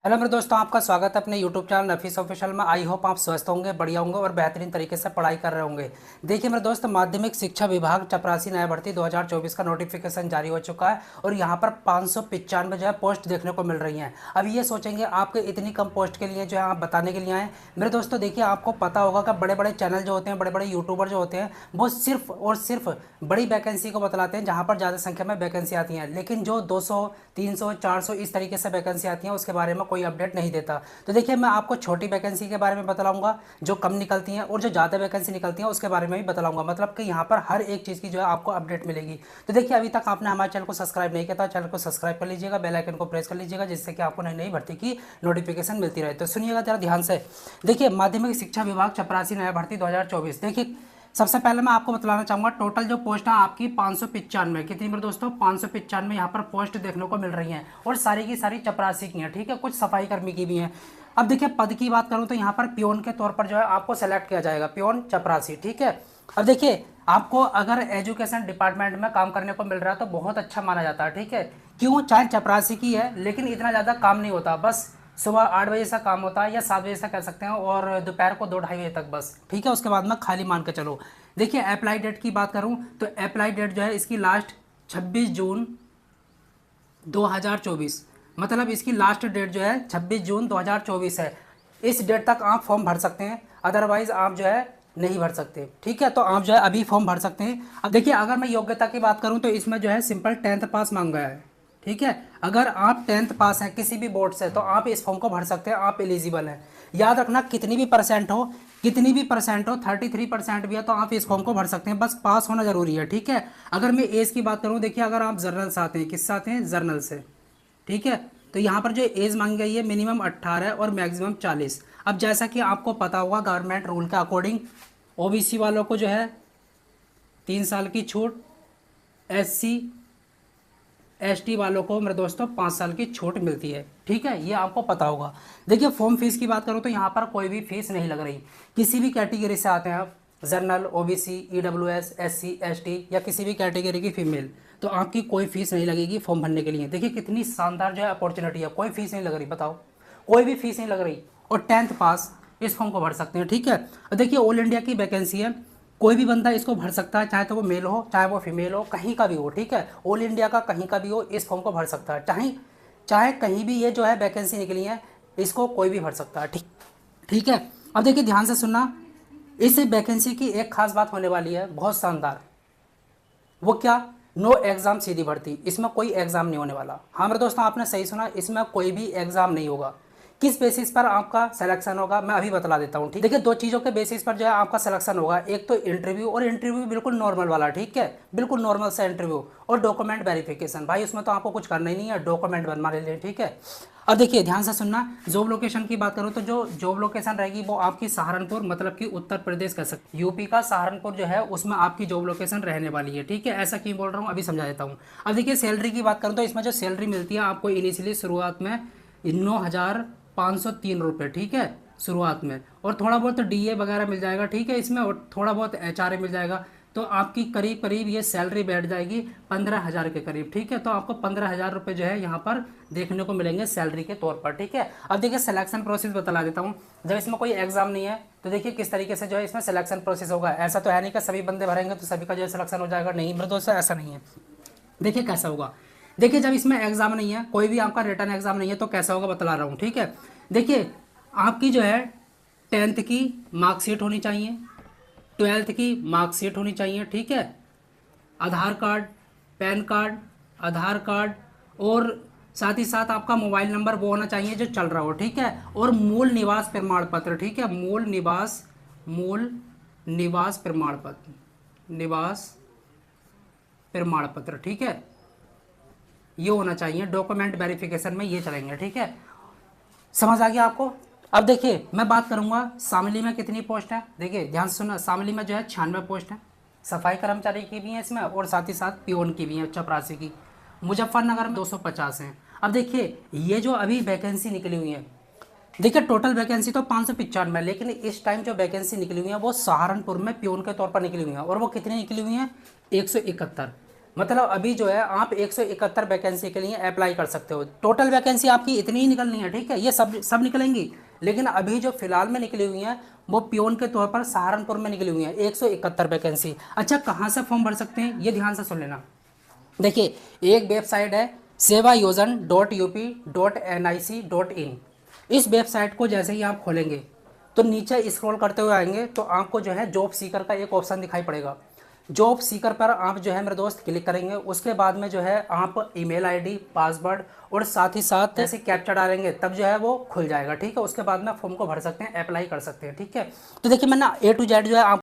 Hello मेरे दोस्तों, आपका स्वागत है अपने यूट्यूब चैनल नफीस ऑफिशियल में। आई होप आप स्वस्थ होंगे, बढ़िया होंगे और बेहतरीन तरीके से पढ़ाई कर रहे होंगे। देखिए मेरे दोस्त, माध्यमिक शिक्षा विभाग चपरासी नया भर्ती 2024 का नोटिफिकेशन जारी हो चुका है और यहाँ पर 595 जो है पोस्ट देखने को मिल रही हैं। अब ये सोचेंगे आपके इतनी कम पोस्ट के लिए जो है आप बताने के लिए आए। मेरे दोस्तों देखिए, आपको पता होगा कि बड़े बड़े चैनल जो होते हैं, बड़े बड़े यूट्यूबर जो होते हैं, वो सिर्फ और सिर्फ बड़ी वैकेंसी को बतलाते हैं जहाँ पर ज़्यादा संख्या में वैकेंसी आती हैं, लेकिन जो 200, 300, 400 इस तरीके से वैकेंसी आती हैं उसके बारे में कोई अपडेट नहीं देता। तो देखिए, मैं आपको छोटी वैकेंसी के बारे में बतलाऊंगा जो कम निकलती हैं, और जो ज़्यादा वैकेंसी निकलती हैं उसके बारे में भी बतलाऊंगा। मतलब कि यहाँ पर हर एक चीज़ की जो है आपको अपडेट मिलेगी। तो देखिए, अभी तक आपने हमारे चैनल को सब्सक्राइब नहीं किया था, चैनल को सब्सक्राइब कर लीजिएगा, बेल आइकन को प्रेस कर लीजिएगा, जिससे कि आपको नई नई भर्ती की नोटिफिकेशन मिलती रहे। तो सुनिएगा जरा ध्यान से। देखिए, माध्यमिक शिक्षा विभाग चपरासी नया भर्ती 2024। देखिए, सबसे पहले मैं आपको बतलाना चाहूँगा टोटल जो पोस्ट है आपकी 595। कितनी मेरे दोस्तों? 595 यहाँ पर पोस्ट देखने को मिल रही हैं और सारी की सारी चपरासी की हैं। ठीक है, कुछ सफाई कर्मी की भी हैं। अब देखिए, पद की बात करूँ तो यहाँ पर पियोन के तौर पर जो है आपको सेलेक्ट किया जाएगा, पियोन चपरासी। ठीक है, अब देखिए, आपको अगर एजुकेशन डिपार्टमेंट में काम करने को मिल रहा है तो बहुत अच्छा माना जाता है। ठीक है, क्यों? चाहे चपरासी की है, लेकिन इतना ज़्यादा काम नहीं होता। बस सुबह 8 बजे से काम होता है या 7 बजे से कह सकते हैं, और दोपहर को 2-2:30 बजे तक बस। ठीक है, उसके बाद में खाली मान के चलो। देखिए, अप्लाई डेट की बात करूं तो अप्लाई डेट जो है इसकी लास्ट 26 जून 2024, मतलब इसकी लास्ट डेट जो है 26 जून 2024 है। इस डेट तक आप फॉर्म भर सकते हैं, अदरवाइज आप जो है नहीं भर सकते। ठीक है, तो आप जो है अभी फॉर्म भर सकते हैं। अब देखिए, अगर मैं योग्यता की बात करूं तो इसमें जो है सिंपल 10th पास मांगा है। ठीक है, अगर आप 10th पास हैं किसी भी बोर्ड से तो आप इस फॉर्म को भर सकते हैं, आप एलिजिबल हैं। याद रखना, कितनी भी परसेंट हो, कितनी भी परसेंट हो, 33% भी है तो आप इस फॉर्म को भर सकते हैं, बस पास होना जरूरी है। ठीक है, अगर मैं एज की बात करूं, देखिए अगर आप जर्नल से आते हैं, किससे आते हैं? जर्नल से। ठीक है, तो यहाँ पर जो एज मांगी गई है मिनिमम 18 और मैक्सिमम 40। अब जैसा कि आपको पता होगा, गवर्नमेंट रूल के अकॉर्डिंग ओबीसी वालों को जो है 3 साल की छूट, एससी एसटी वालों को मेरे दोस्तों 5 साल की छूट मिलती है। ठीक है, ये आपको पता होगा। देखिए, फॉर्म फीस की बात करूँ तो यहाँ पर कोई भी फीस नहीं लग रही। किसी भी कैटेगरी से आते हैं आप, general, OBC, EWS, SC, ST या किसी भी कैटेगरी की फीमेल, तो आपकी कोई फीस नहीं लगेगी फॉर्म भरने के लिए। देखिए, कितनी शानदार जो है अपॉर्चुनिटी है, कोई फीस नहीं लग रही। बताओ, कोई भी फीस नहीं लग रही और 10th पास इस फॉर्म को भर सकते हैं। ठीक है, और देखिए, ऑल इंडिया की वैकेंसी है, कोई भी बंदा इसको भर सकता है, चाहे तो वो मेल हो चाहे वो फीमेल हो, कहीं का भी हो। ठीक है, ऑल इंडिया का कहीं का भी हो, इस फॉर्म को भर सकता है। चाहे चाहे कहीं भी ये जो है वैकेंसी निकली है, इसको कोई भी भर सकता है। ठीक ठीक है, अब देखिए ध्यान से सुनना, इस वैकेंसी की एक खास बात होने वाली है, बहुत शानदार। वो क्या? नो एग्ज़ाम सीधी भर्ती। इसमें कोई एग्ज़ाम नहीं होने वाला। हाँ मेरे दोस्तों, आपने सही सुना, इसमें कोई भी एग्ज़ाम नहीं होगा। किस बेसिस पर आपका सिलेक्शन होगा मैं अभी बतला देता हूँ। ठीक, देखिए, दो चीज़ों के बेसिस पर जो है आपका सिलेक्शन होगा। एक तो इंटरव्यू, और इंटरव्यू बिल्कुल नॉर्मल वाला। ठीक है, बिल्कुल नॉर्मल सा इंटरव्यू, और डॉक्यूमेंट वेरिफिकेशन। भाई उसमें तो आपको कुछ करना ही नहीं है, डॉक्यूमेंट बनवा ले। ठीक है, अब देखिए ध्यान से सुनना, जॉब लोकेशन की बात करूँ तो जो जॉब लोकेशन रहेगी वो आपकी सहारनपुर, मतलब कि उत्तर प्रदेश कह सकते, यूपी का सहारनपुर जो है उसमें आपकी जॉब लोकेशन रहने वाली है। ठीक है, ऐसा क्यों बोल रहा हूँ अभी समझा देता हूँ। अब देखिए, सैलरी की बात करूँ तो इसमें जो सैलरी मिलती है आपको इनिशियली शुरुआत में 9,503 रुपये। ठीक है, शुरुआत में, और थोड़ा बहुत डीए वगैरह मिल जाएगा। ठीक है, इसमें और थोड़ा बहुत एचआरए मिल जाएगा, तो आपकी करीब करीब ये सैलरी बैठ जाएगी 15,000 के करीब। ठीक है, तो आपको 15,000 रुपये जो है यहाँ पर देखने को मिलेंगे सैलरी के तौर पर। ठीक है, अब देखिए सिलेक्शन प्रोसेस बता देता हूँ। जब इसमें कोई एग्जाम नहीं है तो देखिए किस तरीके से जो है इसमें सिलेक्शन प्रोसेस होगा। ऐसा तो है नहीं कि सभी बंदे भरेंगे तो सभी का जो है सिलेक्शन हो जाएगा, नहीं मेरे दोस्तों, ऐसा नहीं है। देखिए कैसा होगा, देखिए जब इसमें एग्जाम नहीं है, कोई भी आपका रिटर्न एग्जाम नहीं है, तो कैसा होगा बतला रहा हूँ। ठीक है, देखिए आपकी जो है 10th की मार्कशीट होनी चाहिए, 12th की मार्कशीट होनी चाहिए। ठीक है, आधार कार्ड, पैन कार्ड, आधार कार्ड, और साथ ही साथ आपका मोबाइल नंबर वो होना चाहिए जो चल रहा हो। ठीक है, और मूल निवास प्रमाण पत्र। ठीक है, मूल निवास प्रमाण पत्र, निवास प्रमाण पत्र। ठीक है, ये होना चाहिए। डॉक्यूमेंट वेरिफिकेशन में ये चलेंगे। ठीक है, समझ आ गया आपको? अब देखिए, मैं बात करूंगा शामली में कितनी पोस्ट है। देखिए ध्यान से सुनना, शामली में जो है 96 पोस्ट है, सफाई कर्मचारी की भी है इसमें, और साथ ही साथ पियोन की भी है चपरासी की। मुजफ्फरनगर में 250 हैं। अब देखिए, ये जो अभी वैकेंसी निकली हुई है, देखिए टोटल वैकेंसी तो 595 है, लेकिन इस टाइम जो वैकेंसी निकली हुई है वो सहारनपुर में पियोन के तौर पर निकली हुई है, और वो कितनी निकली हुई है? 171। मतलब अभी जो है आप 171 वैकेंसी के लिए अप्लाई कर सकते हो। टोटल वैकेंसी आपकी इतनी ही निकलनी है, ठीक है, ये सब निकलेंगी। लेकिन अभी जो फिलहाल में निकली हुई हैं वो पियोन के तौर पर सहारनपुर में निकली हुई हैं 171 वैकेंसी। अच्छा, कहाँ से फॉर्म भर सकते हैं ये ध्यान से सुन लेना। देखिए, एक वेबसाइट है sevayojan.up.nic.in। इस वेबसाइट को जैसे ही आप खोलेंगे तो नीचे स्क्रॉल करते हुए आएंगे तो आपको जो है जॉब सीकर का एक ऑप्शन दिखाई पड़ेगा। जॉब सीकर पर आप जो है मेरे दोस्त क्लिक करेंगे। उसके बाद में जो है आप ईमेल आईडी, पासवर्ड और साथ ही साथ ऐसे कैप्चा डालेंगे, तब जो है वो खुल जाएगा, ठीक है। उसके बाद में फॉर्म को भर सकते हैं, अप्लाई कर सकते हैं, ठीक है। तो देखिए मैंने A to Z जो है आप